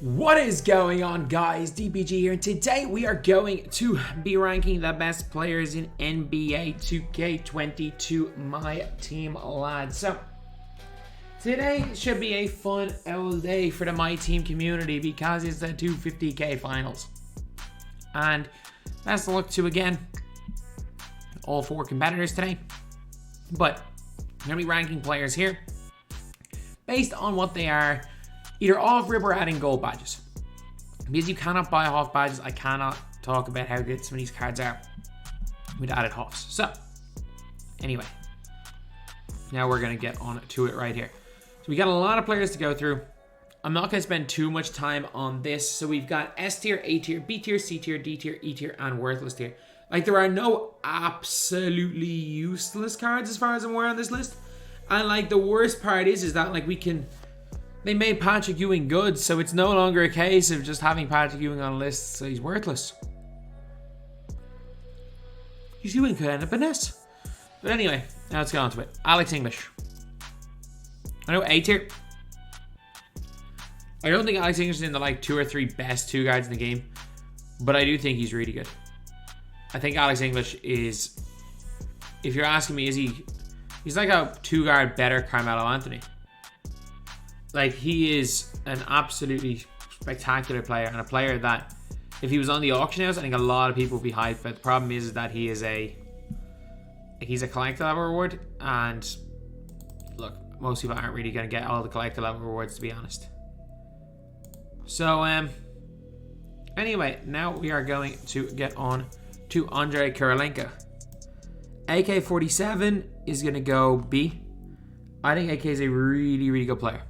What is going on, guys? DPG here, and today we are going to be ranking the best players in NBA 2K22 MyTEAM, lads. So today should be a fun old day for the MyTEAM community because it's the 250k finals, and best of luck to again all four competitors today. But I'm gonna be ranking players here based on what they are, either off-rip or adding gold badges. Because you cannot buy off badges, I cannot talk about how good some of these cards are with added hoffs. So, anyway, now we're going to get on to it right here. So we got a lot of players to go through. I'm not going to spend too much time on this. So we've got S tier, A tier, B tier, C tier, D tier, E tier, and worthless tier. Like, there are no absolutely useless cards as far as I'm aware on this list. And like, the worst part is that like they made Patrick Ewing good, so it's no longer a case of just having Patrick Ewing on a list so he's worthless. His Ewing could end up in S. But anyway, now let's get on to it. Alex English. I know A tier. I don't think Alex English is in the like 2 or 3 best 2 guards in the game, but I do think he's really good. I think Alex English is, if you're asking me, he's like a 2 guard better Carmelo Anthony. Like, he is an absolutely spectacular player, and a player that, if he was on the auction house, I think a lot of people would be hyped. But the problem is that he's a collector level reward, and look, most people aren't really going to get all the collector level rewards, to be honest. So, anyway, now we are going to get on to Andre Kuralenko. AK-47 is going to go B. I think AK is a really, really good player.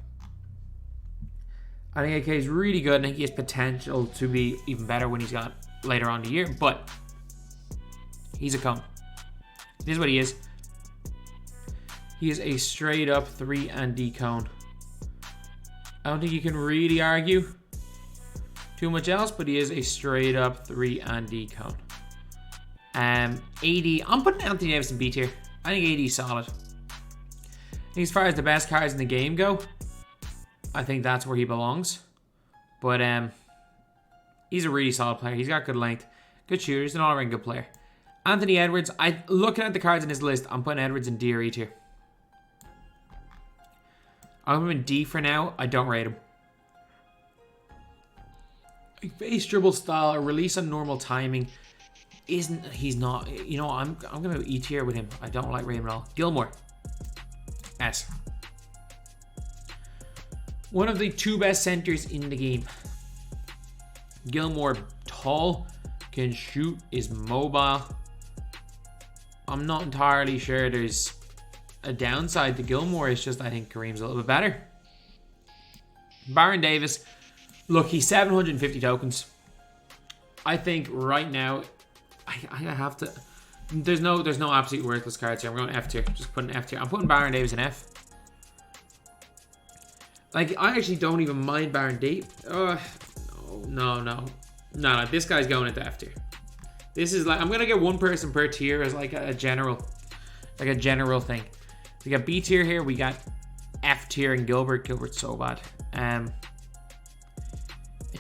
I think AK is really good, and I think he has potential to be even better when he's got later on in the year, but he's a cone. This is what he is. He is a straight up 3 and D cone. I don't think you can really argue too much else, but he is a straight up 3 and D cone. AD, I'm putting Anthony Davis in B tier. I think AD is solid. I think as far as the best cards in the game go, I think that's where he belongs. But he's a really solid player. He's got good length, good shooter. He's an all-around good player. Anthony Edwards, looking at the cards in his list, I'm putting Edwards in D or E tier. I'm putting him in D for now. I don't rate him. Base dribble style, a release on normal timing. He's not, you know, I'm going to go E tier with him. I don't like rate him at all. Gilmore, S. One of the 2 best centers in the game. Gilmore, tall, can shoot, is mobile. I'm not entirely sure there's a downside to Gilmore. It's just I think Kareem's a little bit better. Byron Davis, look, he's 750 tokens. I think right now, I have to. There's no absolute worthless cards here. I'm going F tier. Just putting F tier. I'm putting Byron Davis in F. Like, I actually don't even mind Byron Davis. No. This guy's going into F tier. This is like, I'm gonna get one person per tier as like a general thing. We got B tier here. We got F tier and Gilbert. Gilbert's so bad. A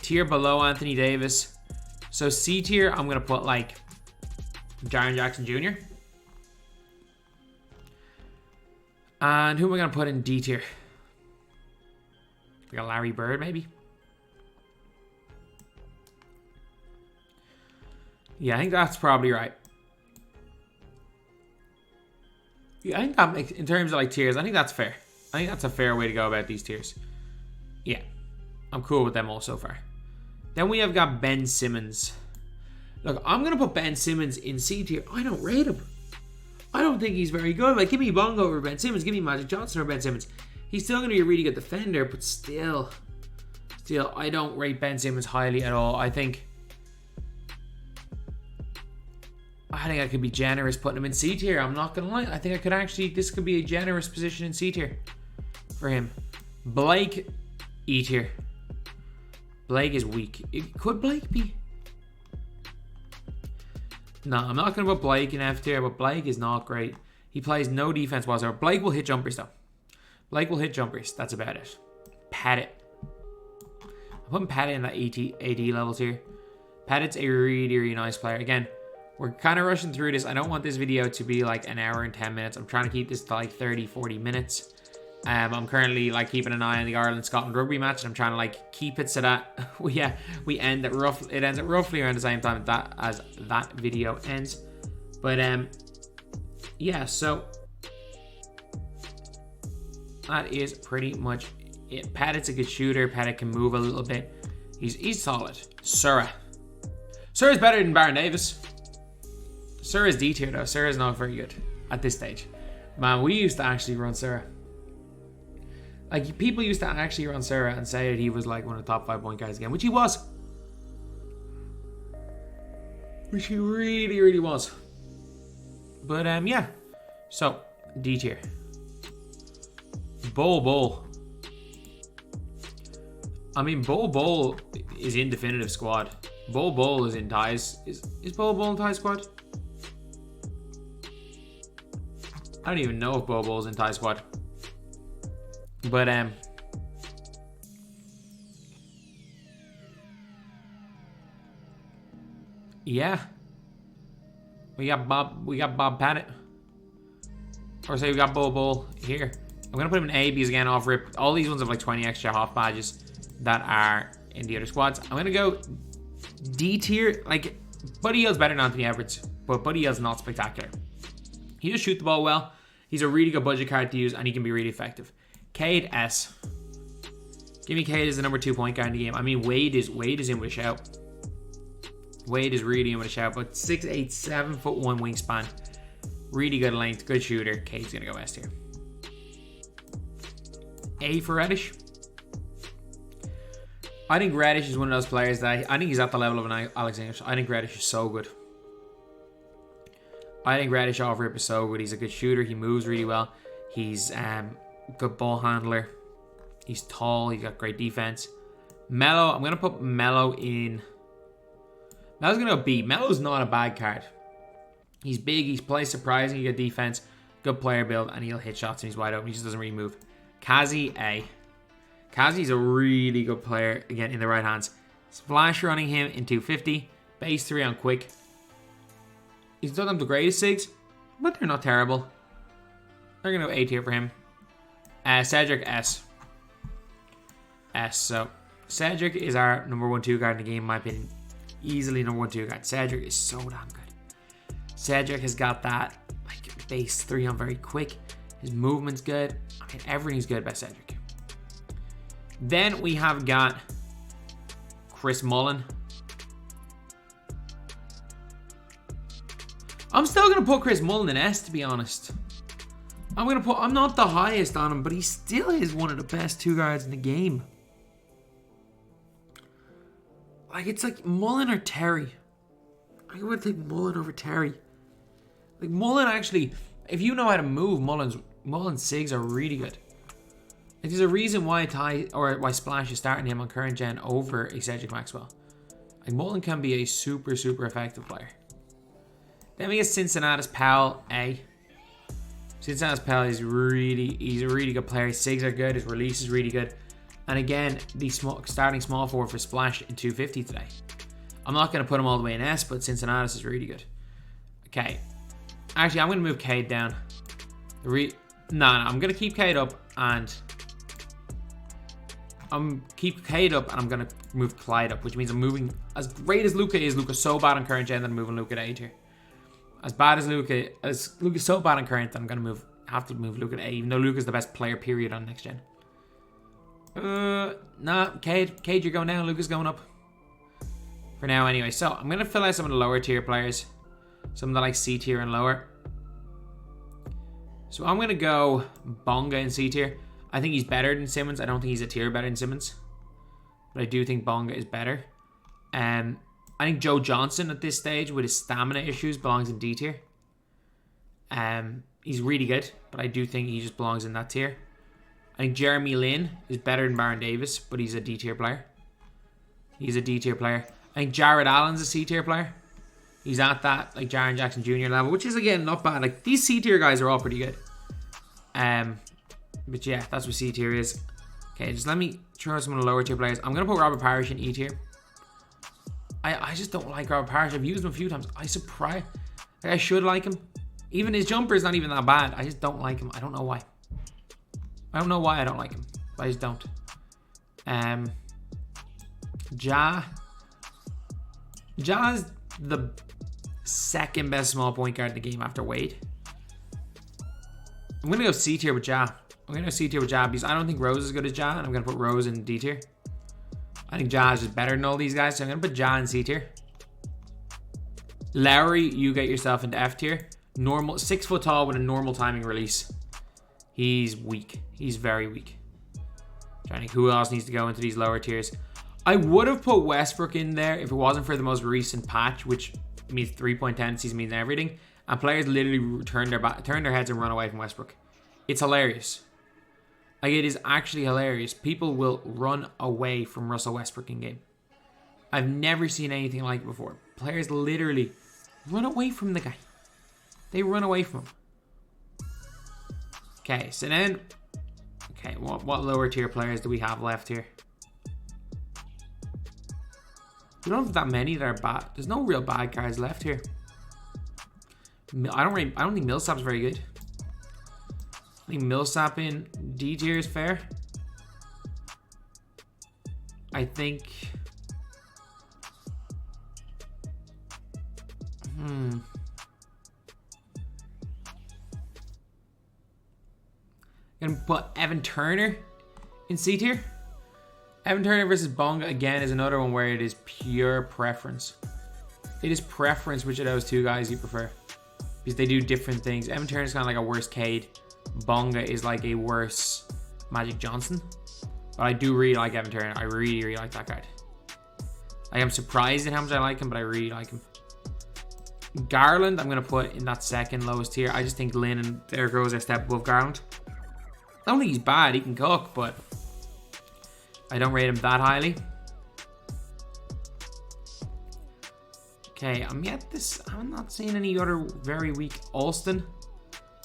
tier below Anthony Davis. So C tier, I'm gonna put like Jaren Jackson Jr. And who am I gonna put in D tier? We got Larry Bird, maybe. Yeah, I think that's probably right. Yeah, I think that makes, in terms of like tiers, I think that's fair. I think that's a fair way to go about these tiers. Yeah, I'm cool with them all so far. Then we have got Ben Simmons. Look, I'm going to put Ben Simmons in C tier. I don't rate him. I don't think he's very good. Like, give me Bongo over Ben Simmons. Give me Magic Johnson over Ben Simmons. He's still going to be a really good defender, but still, I don't rate Ben Simmons highly at all. I think I could be generous putting him in C tier. I'm not going to lie. I think I could actually, this could be a generous position in C tier for him. Blake, E tier. Blake is weak. Could Blake be? No, I'm not going to put Blake in F tier, but Blake is not great. He plays no defense whatsoever. Blake will hit jumpers though. Blake will hit jumpers. That's about it. Pat it. I'm putting Pettit in that AD levels here. Pettit's a really, really nice player. Again, we're kind of rushing through this. I don't want this video to be like an hour and 10 minutes. I'm trying to keep this to like 30, 40 minutes. I'm currently like keeping an eye on the Ireland-Scotland rugby match, and I'm trying to like keep it so that we end at it ends at roughly around the same time as that video ends. But yeah, so that is pretty much it. Pettit's a good shooter. Pettit can move a little bit. He's solid. Sura's better than Byron Davis. Sura's D tier though. Sura's not very good at this stage. Man, we used to actually run Sura. Like, people used to actually run Sura and say that he was like one of the top 5 point guards again, which he was. Which he really, really was. But yeah. So, D tier. Bol. I mean, Bol is in definitive squad. Bol is in ties. Is Bol in ties squad? I don't even know if Bol's in ties squad. But yeah. We got Bob Pettit. Or say we got Bol here. I'm gonna put him in A because again off rip. All these ones have like 20 extra half badges that are in the other squads. I'm gonna go D tier. Like, Buddy Hield's better than Anthony Edwards, but Buddy Hield's not spectacular. He does shoot the ball well. He's a really good budget card to use, and he can be really effective. Cade S. Give me Cade as the number 2 point guard in the game. I mean, Wade is in with a shout. Wade is really in with a shout, but 6'8", 7'1" wingspan. Really good length, good shooter. Cade's gonna go S tier. A for Reddish. I think Reddish is one of those players that I think he's at the level of an Alex English. I think Reddish is so good. I think Reddish off rip is so good. He's a good shooter. He moves really well. He's good ball handler. He's tall. He's got great defense. Melo, I'm going to put Melo in. Melo's going to go B. Melo's not a bad card. He's big. He's plays surprising. Good defense. Good player build. And he'll hit shots and he's wide open. He just doesn't really move. Kazi A. Kazi's a really good player. Again, in the right hands. Splash running him in 250. Base 3 on quick. He's done them the greatest SIGs, but they're not terrible. They're going to go A tier for him. Cedric S. So, Cedric is our number 1-2 guard in the game, in my opinion. Easily number 1-2 guard. Cedric is so damn good. Cedric has got that like base 3 on very quick. His movement's good. I mean, everything's good about Cedric. Then we have got Chris Mullen. I'm still going to put Chris Mullen in S, to be honest. I'm not the highest on him, but he still is one of the best 2 guards in the game. Like, it's like Mullen or Terry. I would take Mullen over Terry. Like, Mullen actually, if you know how to move, Mullen's SIGs are really good. Like, there's a reason why why Splash is starting him on current gen over a Cedric Maxwell. Like, Mullen can be a super, super effective player. Then we get Cincinnati's Powell A. Cincinnati's Powell he's a really good player. His SIGs are good. His release is really good. And again, the starting small forward for Splash in 250 today. I'm not going to put him all the way in S, but Cincinnati's is really good. Okay. Actually, I'm going to move Cade down. No, I'm going to keep Cade up and I'm going to move Clyde up, which means I'm moving. As great as Luka is, Luka's so bad on current gen that I'm moving Luka to A tier. As Luka's so bad on current that I'm going to have to move Luka to A, even though Luka's the best player period on next gen. Nah, Cade, you're going down. Luka's going up. For now, anyway. So, I'm going to fill out some of the lower tier players. Some that like C tier and lower. So, I'm going to go Bonga in C tier. I think he's better than Simmons. I don't think he's a tier better than Simmons. But I do think Bonga is better. I think Joe Johnson at this stage with his stamina issues belongs in D tier. He's really good, but I do think he just belongs in that tier. I think Jeremy Lin is better than Byron Davis, but he's a D tier player. I think Jared Allen's a C tier player. He's at that like Jaren Jackson Jr. level, which is again not bad. Like these C tier guys are all pretty good. But yeah, that's what C tier is. Okay, just let me throw some of the lower tier players. I'm going to put Robert Parish in E tier. I just don't like Robert Parish. I've used him a few times. I should like him. Even his jumper is not even that bad. I just don't like him. I don't know why. I don't know why I don't like him. I just don't. Ja's the second best small point guard in the game after Wade. I'm going to go C tier with Ja. I'm going to go C tier with Ja because I don't think Rose is as good as Ja, and I'm going to put Rose in D tier. I think Ja is just better than all these guys, so I'm going to put Ja in C tier. Lowry, you get yourself into F tier. Normal, 6 foot tall with a normal timing release. He's weak. He's very weak. Trying to think who else needs to go into these lower tiers. I would have put Westbrook in there if it wasn't for the most recent patch, which means 3-point tendencies means everything. And players literally turn their heads and run away from Westbrook. It's hilarious. Like, it is actually hilarious. People will run away from Russell Westbrook in game. I've never seen anything like it before. Players literally run away from the guy. They run away from him. Okay, so then... Okay, what lower tier players do we have left here? We don't have that many that are bad. There's no real bad cards left here. I don't think Millsap's very good. I think Millsap in D tier is fair. I think... Gonna put Evan Turner in C tier. Evan Turner versus Bonga again is another one where it is pure preference. It is preference which of those two guys you prefer, because they do different things. Evan Turner is kind of like a worse Cade. Bonga is like a worse Magic Johnson. But I do really like Evan Turner. I really, really like that card. I am surprised at how much I like him, but I really like him. Garland, I'm going to put in that second lowest tier. I just think Lynn and there goes a step above Garland. I don't think he's bad. He can cook, but I don't rate him that highly. Okay, I'm not seeing any other very weak. Alston.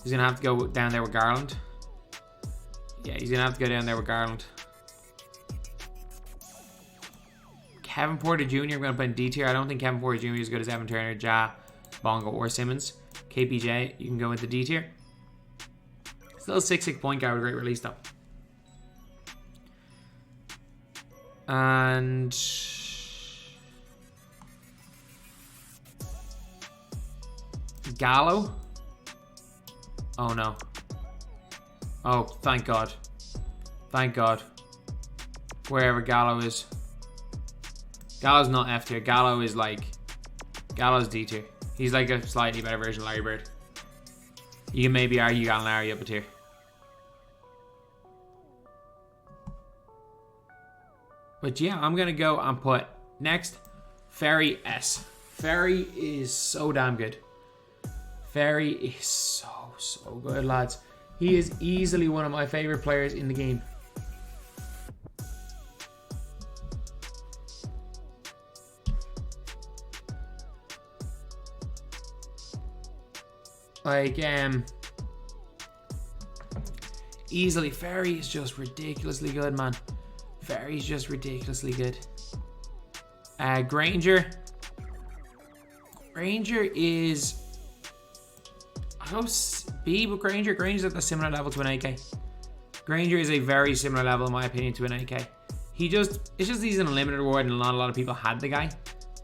He's going to have to go down there with Garland. Yeah, he's going to have to go down there with Garland. Kevin Porter Jr. I'm going to put in D tier. I don't think Kevin Porter Jr. is as good as Evan Turner, Ja, Bonga, or Simmons. KPJ, you can go into D tier. Still a 6'6" point guard with a great release though. And... Gallo? Oh no. Oh, thank God. Thank God. Wherever Gallo is. Gallo's not F tier. Gallo is like... Gallo's D tier. He's like a slightly better version of Larry Bird. You can maybe argue Gallinari up a tier. But yeah, I'm going to go and put next Ferry S. Ferry is so damn good. Ferry is so good, lads. He is easily one of my favorite players in the game. Like, easily. Ferry is just ridiculously good, man. Ferry's just ridiculously good. Granger. Granger is... I go B with Granger. Granger's at a similar level to an AK. Granger is a very similar level, in my opinion, to an AK. It's just he's an unlimited award, and not a lot of people had the guy.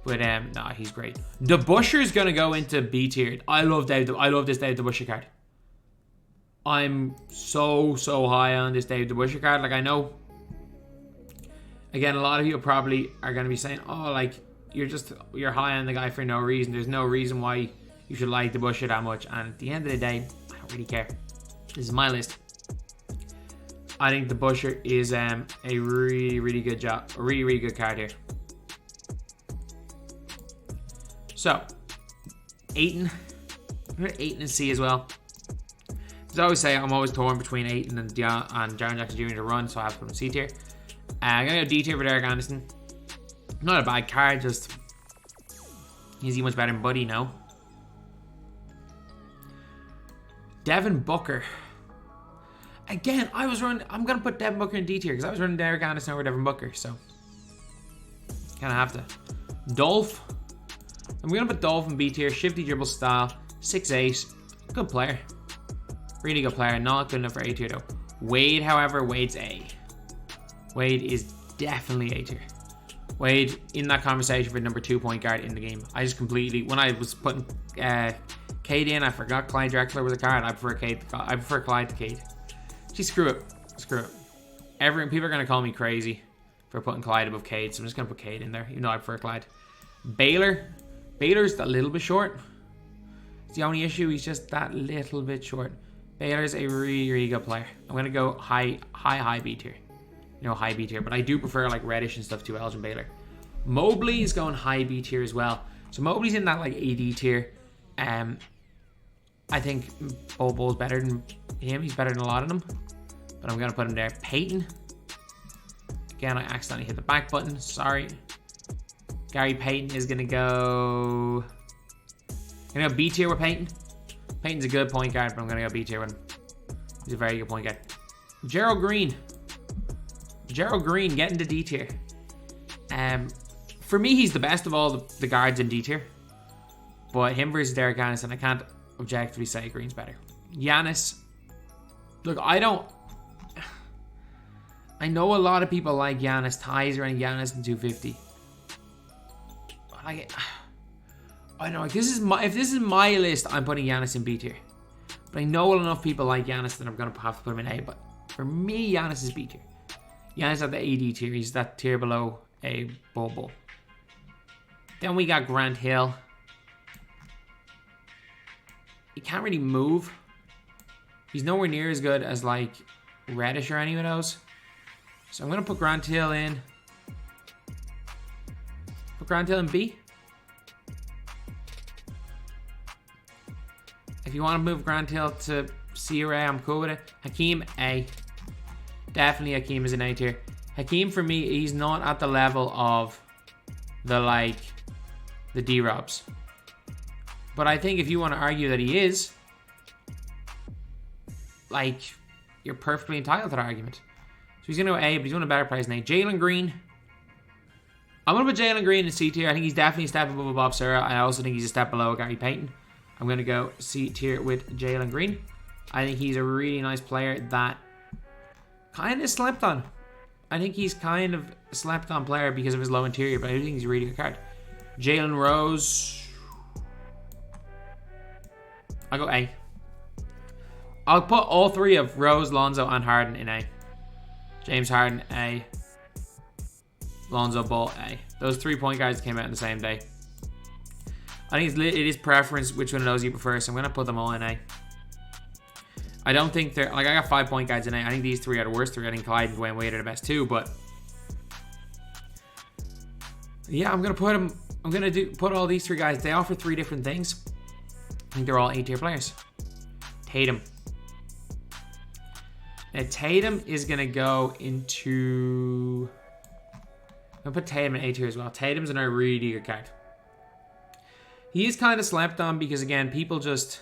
But nah, he's great. The Busher's gonna go into B tier. I love this Dave the Busher card. I'm so high on this Dave the Busher card. Like, I know, again, a lot of people probably are gonna be saying, oh, like, you're high on the guy for no reason. There's no reason why you should like the Busher that much. And at the end of the day, I don't really care. This is my list. I think the Busher is a really good job, a really good card here. So, Ayton. I'm going to Ayton and C as well. As I always say, I'm always torn between Ayton and Jaren Jackson Jr. to run, so I have to put him in C tier. I'm going to go D tier for Derek Anderson. Not a bad card, just... Is he much better than Buddy? No. Devon Booker. Again, I'm going to put Devon Booker in D tier because I was running Derek Anderson over Devon Booker. So, kind of have to. Dolph. I'm going to put Dolph in B tier. Shifty dribble style. 6'8". Good player. Really good player. Not good enough for A tier though. Wade, however, Wade's A. Wade is definitely A tier. Wade in that conversation for number 2 point guard in the game. I just completely, when I was putting Cade in, I forgot Clyde Drexler was a card. I prefer Clyde to Cade. Just screw it. Screw it. People are going to call me crazy for putting Clyde above Cade, so I'm just going to put Cade in there, even though I prefer Clyde. Baylor's a little bit short. It's the only issue. He's just that little bit short. Baylor's a really, really good player. I'm going to go high B tier. High B tier. But I do prefer like Reddish and stuff to Elgin Baylor. Mobley is going high B tier as well. So Mobley's in that like AD tier. I think Bobo's better than him. He's better than a lot of them. But I'm going to put him there. Peyton. Again, I accidentally hit the back button. Sorry. Gary Payton is going to go... I'm going to go B tier with Peyton. Peyton's a good point guard, but I'm going to go B tier with him. He's a very good point guard. Gerald Green. Gerald Green getting to D tier. For me, he's the best of all the guards in D tier. But him versus Derek Anderson, I can't objectively say Green's better. Giannis. Look, I know a lot of people like Giannis. Ties around Giannis in 250. I know if this is my list, I'm putting Giannis in B tier. But I know enough people like Giannis that I'm gonna have to put him in A. But for me, Giannis is B tier. Giannis at the AD tier. He's that tier below a Bobo. Then we got Grant Hill. He can't really move. He's nowhere near as good as like Reddish or any of those. So I'm gonna put Grant Hill in. Put Grant Hill in B. If you want to move Grant Hill to C or A, I'm cool with it. Hakeem, A. Definitely Hakeem is an A tier. Hakeem, for me, he's not at the level of the D-Robs. But I think if you want to argue that he is, you're perfectly entitled to that argument. So he's going to go A, but he's doing a better place than A. Jalen Green. I'm going to put Jalen Green in C tier. I think he's definitely a step above Bob Sura. I also think he's a step below Gary Payton. I'm going to go C tier with Jalen Green. I think he's a really nice player that kind of slept on. I think he's kind of a slept on player because of his low interior, but I do think he's a really good card. Jalen Rose. I'll go A. I'll put all three of Rose, Lonzo, and Harden in A. James Harden, A. Lonzo Ball, A. Those 3 point guards came out on the same day. I think it is preference which one of those you prefer, so I'm going to put them all in A. I don't think they're... I got 5 point guards in A. I think these three are the worst three. I think Clyde and Dwayne Wade are the best too, but... Yeah, I'm going to put them... I'm going to put all these three guys. They offer 3 different things. I think they're all A tier players. Tatum. Now, Tatum is going to go into... I'm going to put Tatum in A tier as well. Tatum's another really good card. He is kind of slept on because, again, people just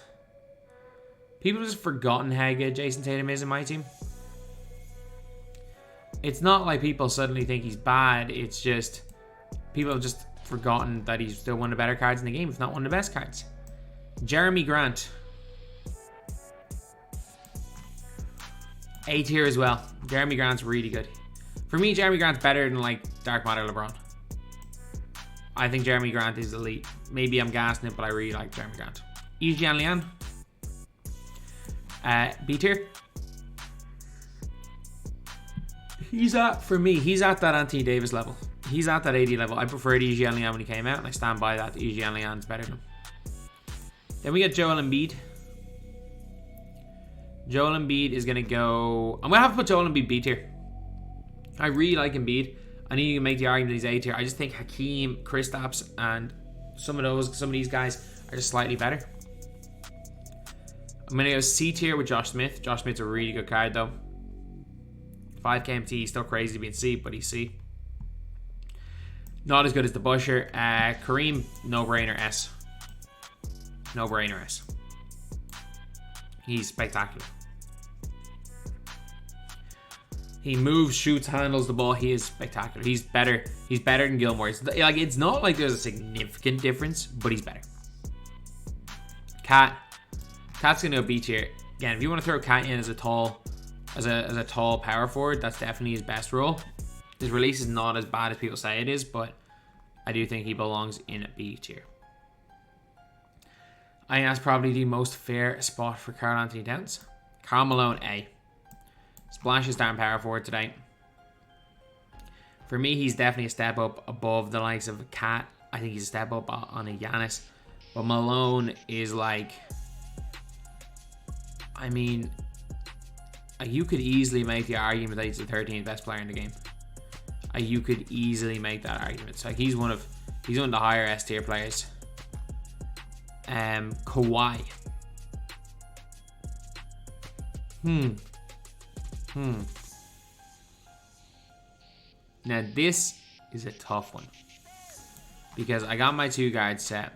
forgotten how good Jason Tatum is in my team. It's not like people suddenly think he's bad. It's just people have just forgotten that he's still one of the better cards in the game, if not one of the best cards. Jeremy Grant. A tier as well. Jeremy Grant's really good. For me, Jeremy Grant's better than Dark Matter LeBron. I think Jeremy Grant is elite. Maybe I'm gassing it, but I really like Jeremy Grant. Ejian Lian. B tier. For me, he's at that Anthony Davis level. He's at that AD level. I preferred Ejian Lian when he came out, and I stand by that. Ejian Lian's better than him. Then we get Joel Embiid. Joel Embiid is going to go... I'm going to have to put Joel Embiid B tier. I really like Embiid. I know you can make the argument that he's A tier. I just think Hakeem, Kristaps, and some of these guys are just slightly better. I'm going to go C tier with Josh Smith. Josh Smith's a really good card, though. 5k MT, he's still crazy being C, but he's C. Not as good as the Busher. Kareem, no-brainer S. No-brainer S. He's spectacular. He moves, shoots, handles the ball. He is spectacular. He's better. He's better than Gilmore. It's not like there's a significant difference, but he's better. Cat's gonna go B tier. Again, if you want to throw Cat in as a tall power forward, that's definitely his best role. His release is not as bad as people say it is, but I do think he belongs in a B tier. I think that's probably the most fair spot for Karl Anthony Towns. Karl Malone, A. Splash is down power forward today. For me, he's definitely a step up above the likes of a Cat. I think he's a step up on a Giannis. But Malone is like... I mean... You could easily make the argument that he's the 13th best player in the game. You could easily make that argument. So he's one of the higher S tier players. Kawhi. Now this is a tough one because I got my 2 guards set.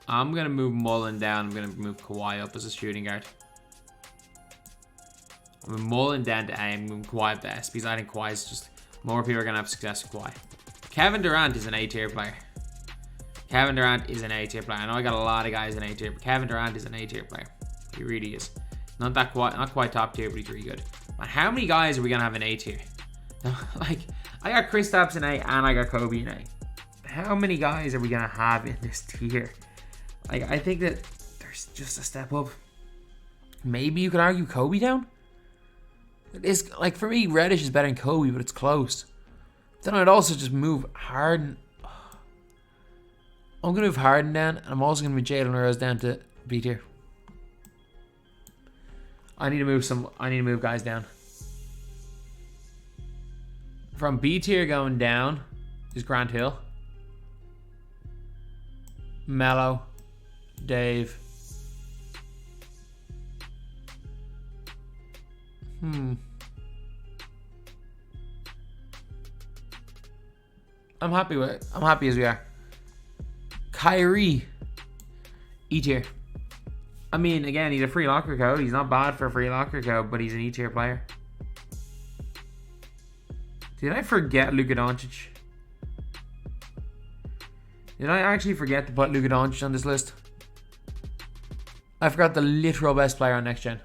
I'm gonna move Mullen down. I'm gonna move Kawhi up as a shooting guard. I'm moving Mullen down to A. I'm moving Kawhi up to S because I think Kawhi is just more people are gonna have success with Kawhi. Kevin Durant is an A tier player. Kevin Durant is an A tier player. I know I got a lot of guys in A tier, but Kevin Durant is an A tier player. He really is. Not quite top tier, but he's really good. But how many guys are we gonna have in A tier? Like, I got Kristaps in A and I got Kobe in A. How many guys are we gonna have in this tier? Like, I think that there's just a step up. Maybe you could argue Kobe down. It's like, for me, Reddish is better than Kobe, but it's close. Then I'd also just move Harden. I'm gonna move Harden down, and I'm also gonna move Jalen Rose down to B tier. I need to move guys down. From B tier going down is Grant Hill, Melo, Dave. I'm happy as we are. Kyrie, E tier. I mean, again, he's a free locker code. He's not bad for a free locker code, but he's an E tier player. Did I forget Luka Doncic? Did I actually forget to put Luka Doncic on this list? I forgot the literal best player on next gen.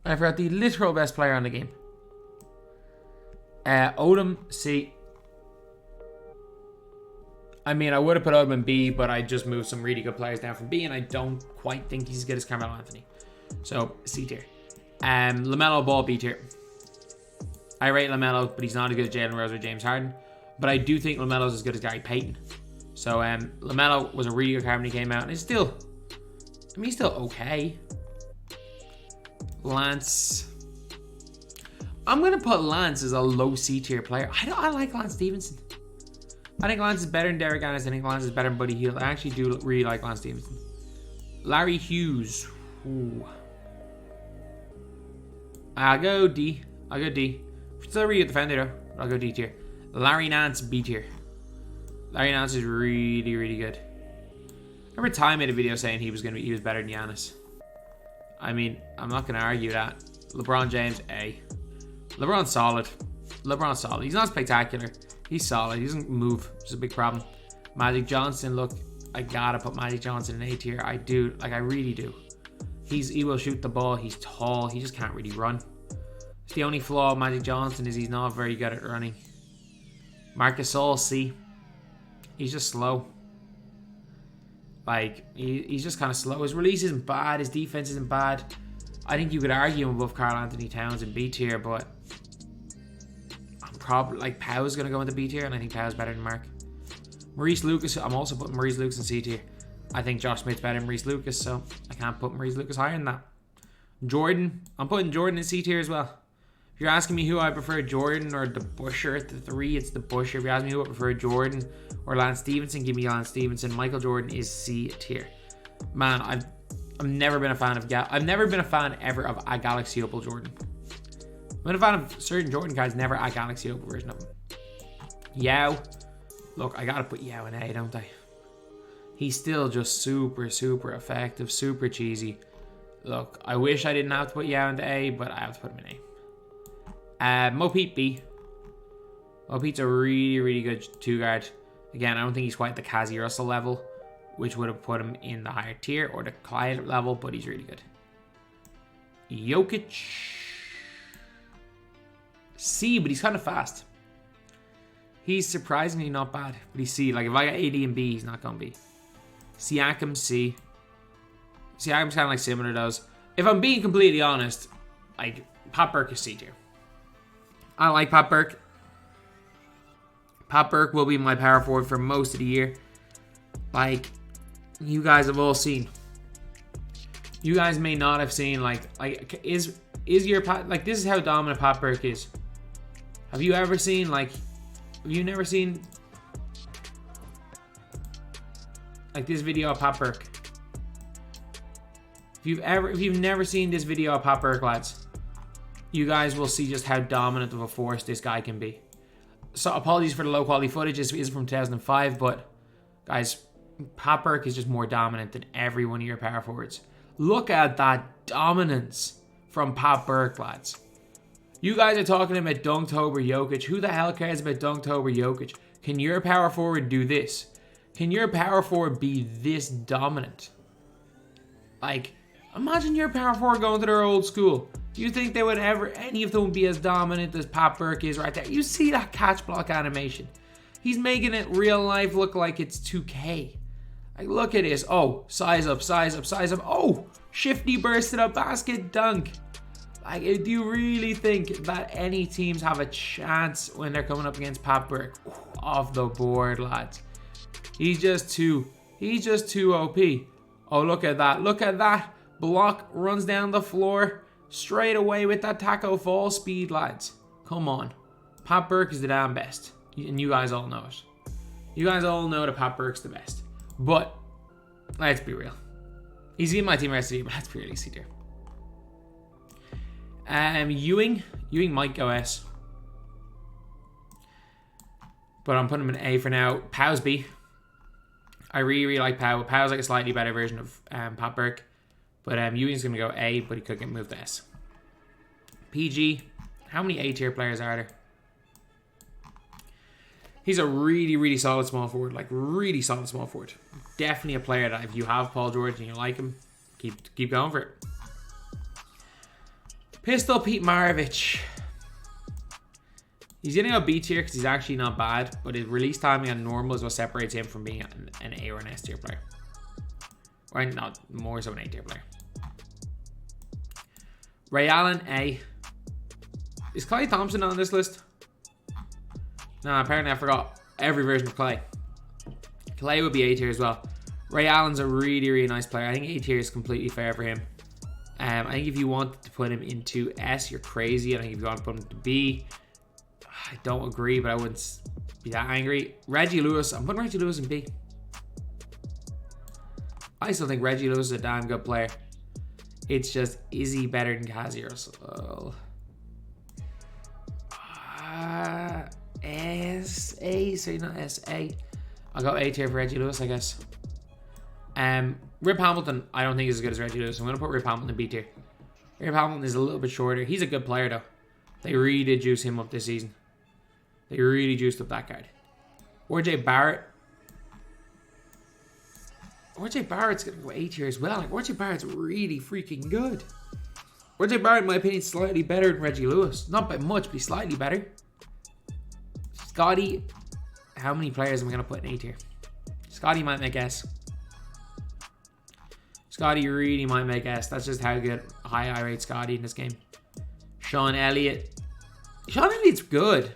I forgot the literal best player on the game. Odom, C. I mean, I would have put Odom in B, but I just moved some really good players down from B, and I don't quite think he's as good as Carmelo Anthony. So, C tier. LaMelo Ball, B tier. I rate LaMelo, but he's not as good as Jalen Rose or James Harden. But I do think LaMelo's as good as Gary Payton. So, LaMelo was a really good card when he came out, and it's still... I mean, he's still okay. Lance... I'm going to put Lance as a low C tier player. I like Lance Stevenson. I think Lance is better than Derek Ennis. I think Lance is better than Buddy Hield. I actually do really like Lance Stevenson. Larry Hughes. Ooh. I'll go D. Still a really good defender though. I'll go D tier. Larry Nance, B tier. Larry Nance is really, really good. I remember Ty made a video saying he was better than Giannis. I mean, I'm not going to argue that. LeBron James, A. LeBron's solid. He's not spectacular. He's solid. He doesn't move, which is a big problem. Magic Johnson, look, I gotta put Magic Johnson in A tier. I do. Like, I really do. He will shoot the ball. He's tall. He just can't really run. It's the only flaw of Magic Johnson is he's not very good at running. Marcus Gasol, C. He's just slow. Like, he's just kind of slow. His release isn't bad. His defense isn't bad. I think you could argue him above Karl Anthony Towns in B tier, but I'm probably like Pow's gonna go into B tier, and I think Pow's better than Mark. Maurice Lucas, I'm also putting Maurice Lucas in C tier. I think Josh Smith's better than Maurice Lucas, so I can't put Maurice Lucas higher than that. Jordan, I'm putting Jordan in C tier as well. If you're asking me who I prefer, Jordan or the Busher at the 3, it's the Busher. If you ask me who I prefer, Jordan or Lance Stevenson, give me Lance Stevenson. Michael Jordan is C tier. Man, I've never been a fan of I've never been a fan ever of a Galaxy Opal Jordan. I've been a fan of certain Jordan cards, never a Galaxy Opal version of them. Yao. Look, I gotta put Yao in A, don't I? He's still just super, super effective, super cheesy. Look, I wish I didn't have to put Yao into A, but I have to put him in A. Mo Pete B. Mo Pete's a really, really good 2-guard. Again, I don't think he's quite the Kazi Russell level, which would have put him in the higher tier or the Clyde level, but he's really good. Jokic. C, but he's kind of fast. He's surprisingly not bad, but he's C. Like, if I got AD and B, he's not going to be. Siakam, C. Siakam's kind of like similar to those. If I'm being completely honest, like, Pat Burke is C tier. I like Pat Burke. Pat Burke will be my power forward for most of the year. Like, you guys have all seen. You guys may not have seen, like is your Pat, like, this is how dominant Pat Burke is. Have you ever seen, like, have you never seen, like, this video of Pat Burke? If you've never seen this video of Pat Burke, lads, you guys will see just how dominant of a force this guy can be. So apologies for the low quality footage. This is from 2005, but guys, Pat Burke is just more dominant than every one of your power forwards. Look at that dominance from Pat Burke, lads. You guys are talking about Dunktober Jokic. Who the hell cares about Dunktober Jokic? Can your power forward do this? Can your power forward be this dominant? Like, imagine your power forward going to their old school. Do you think they would ever, any of them would be as dominant as Pat Burke is right there? You see that catch block animation. He's making it real life look like it's 2K. Like, look at this. Oh, size up, size up, size up. Oh, shifty burst to the basket dunk. Like, do you really think that any teams have a chance when they're coming up against Pat Burke? Ooh, off the board, lads. He's just too OP. Oh, look at that. Look at that. Block runs down the floor straight away with that taco fall speed, lads. Come on. Pat Burke is the damn best. And you guys all know it. You guys all know that Pat Burke's the best. But, let's be real. He's in my team rest of the year, but let's be realistic here. Ewing might go S. But I'm putting him in A for now. Pow's B. I really like Pow. Pow's like a slightly better version of Pat Burke. But Ewing's going to go A, but he could get moved to S. PG. How many A tier players are there? He's a really, really solid small forward. Like, really solid small forward. Definitely a player that if you have Paul George and you like him, keep going for it. Pistol Pete Maravich. He's going to go B tier because he's actually not bad, but his release timing on normal is what separates him from being an A or an S tier player. Or not, more so an A tier player. Ray Allen, A. Is Clay Thompson on this list? No, apparently I forgot every version of Clay. Clay would be A tier as well. Ray Allen's a really, really nice player. I think A tier is completely fair for him. I think if you want to put him into S, you're crazy. I think if you want to put him to B, I don't agree, but I wouldn't be that angry. Reggie Lewis, I'm putting Reggie Lewis in B. I still think Reggie Lewis is a damn good player. It's just, is he better than Kazi Russell? S-A, so not S-A. I'll go A tier for Reggie Lewis, I guess. Rip Hamilton, I don't think is as good as Reggie Lewis. I'm going to put Rip Hamilton in B tier. Rip Hamilton is a little bit shorter. He's a good player, though. They really did juice him up this season. They really juiced up that card. RJ Barrett. RJ Barrett's going to go A tier as well. Like, RJ Barrett's really freaking good. RJ Barrett, in my opinion, is slightly better than Reggie Lewis. Not by much, but he's slightly better. Scotty. How many players am I going to put in A tier? Scotty might make S. Scotty really might make S. That's just how good high I rate Scotty in this game. Sean Elliott. Sean Elliott's good.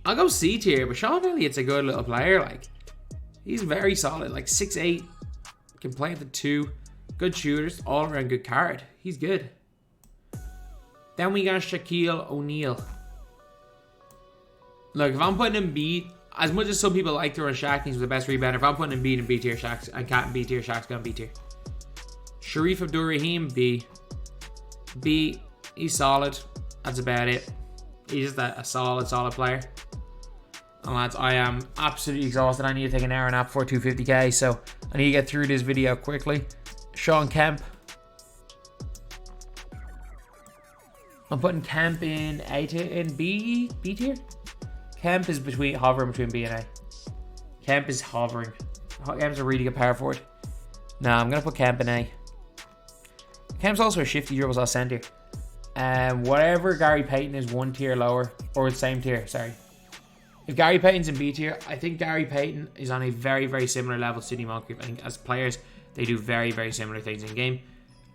I'll go C tier, but Sean Elliott's a good little player. Like, he's very solid. Like 6'8", can play at the 2. Good shooters, all around good card. He's good. Then we got Shaquille O'Neal. Look, if I'm putting Embiid, as much as some people like to run Shaq, he's the best rebounder. If I'm putting Embiid in B tier, Shaq's and Cat in B tier, Shaq's going B tier. Sharif Abdur-Rahim, B. B, he's solid. That's about it. He's just a solid player. And lads, I am absolutely exhausted. I need to take an hour nap before 250k, so I need to get through this video quickly. Sean Kemp. I'm putting Kemp in A tier, in B tier. Kemp is hovering between B and A. Kemp is hovering. Kemp's a really good power forward. No, I'm gonna put Kemp in A. Kemp's also a shifty dribbles off center. Whatever Gary Payton is one tier lower, or the same tier, sorry. If Gary Payton's in B tier, I think Gary Payton is on a very, very similar level to Sidney Moncrief. I think as players, they do very, very similar things in game.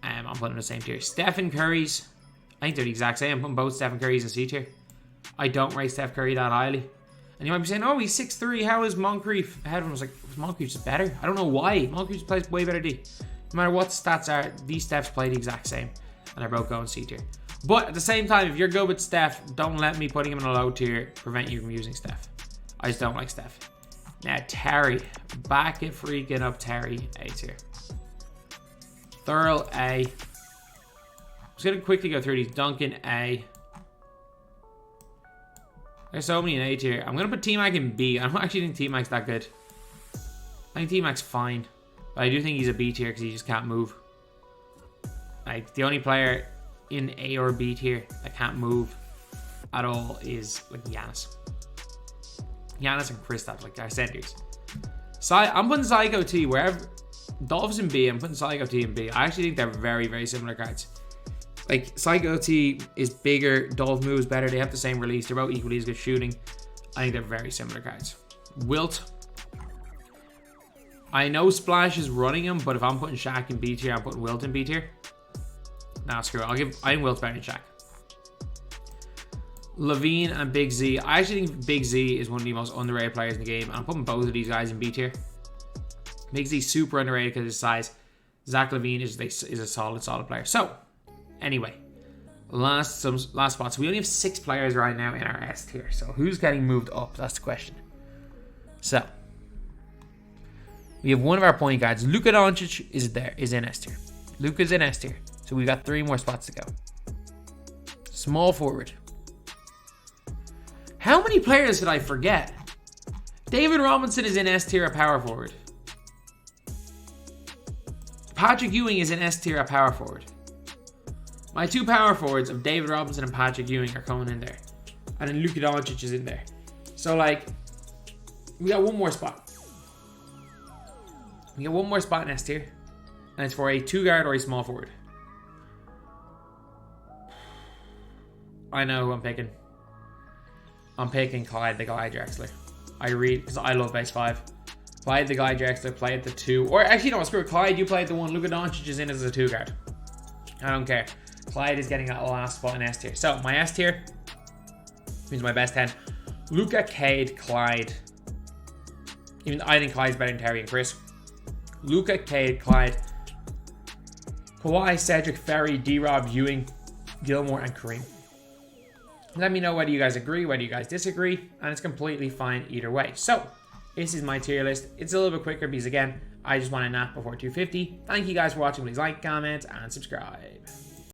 I'm putting them in the same tier. Stephen Curry's, I think they're the exact same. I'm putting both Stephen Curry's in C tier. I don't rate Steph Curry that highly. And you might be saying, oh, he's 6'3", how is Moncrief ahead of him? I was like, Moncrief's better. I don't know why. Moncrief plays way better D. No matter what the stats are, these Stephs play the exact same. And they're both going C tier. But at the same time, if you're good with Steph, don't let me putting him in a low tier prevent you from using Steph. I just don't like Steph. Now, Terry. Back it freaking up, Terry. A tier. Thurl, A. I'm just going to quickly go through these. Duncan, A. There's so many in A tier. I'm going to put T-Mac in B. I don't actually think T-Mac's that good. I think T-Mac's fine. But I do think he's a B tier because he just can't move. Like, the only player in A or B tier that can't move at all is, like, Giannis. Giannis and Kristaps, like, our centers. I'm putting Psycho T wherever. Dolphs in B. I'm putting Psycho T in B. I actually think they're very, very similar cards. Like, Psycho T is bigger, Dolph moves better, they have the same release, they're both equally as good shooting. I think they're very similar cards. Wilt. I know Splash is running him, but if I'm putting Shaq in B tier, I'm putting Wilt in B tier. Nah, screw it. I think Wilt's better than Shaq. Levine and Big Z. I actually think Big Z is one of the most underrated players in the game, and I'm putting both of these guys in B tier. Big Z super underrated because of his size. Zach LaVine is a solid player. So, anyway, last spots. We only have 6 players right now in our S tier. So who's getting moved up? That's the question. So we have one of our point guards. Luka Doncic is in S tier. Luka's in S tier. So we got 3 more spots to go. Small forward. How many players did I forget? David Robinson is in S tier at power forward. Patrick Ewing is in S tier at power forward. My 2 power forwards of David Robinson and Patrick Ewing are coming in there. And then Luka Doncic is in there. So, like, we got one more spot. We got one more spot in S tier. And it's for a 2 guard or a small forward. I know who I'm picking. I'm picking Clyde the Guy Drexler. Because I love base 5. Clyde the Guy Drexler play at the 2. Or actually, no, screw it. Clyde, you play at the 1. Luka Doncic is in as a 2 guard. I don't care. Clyde is getting that last spot in S tier. So, my S tier means my best 10. Luka, Cade, Clyde. Even I think Clyde's better than Terry and Chris. Luka, Cade, Clyde. Kawhi, Cedric, Ferry, D-Rob, Ewing, Gilmore, and Kareem. Let me know whether you guys agree, whether you guys disagree, and it's completely fine either way. So, this is my tier list. It's a little bit quicker because, again, I just want to nap before 250. Thank you guys for watching. Please like, comment, and subscribe.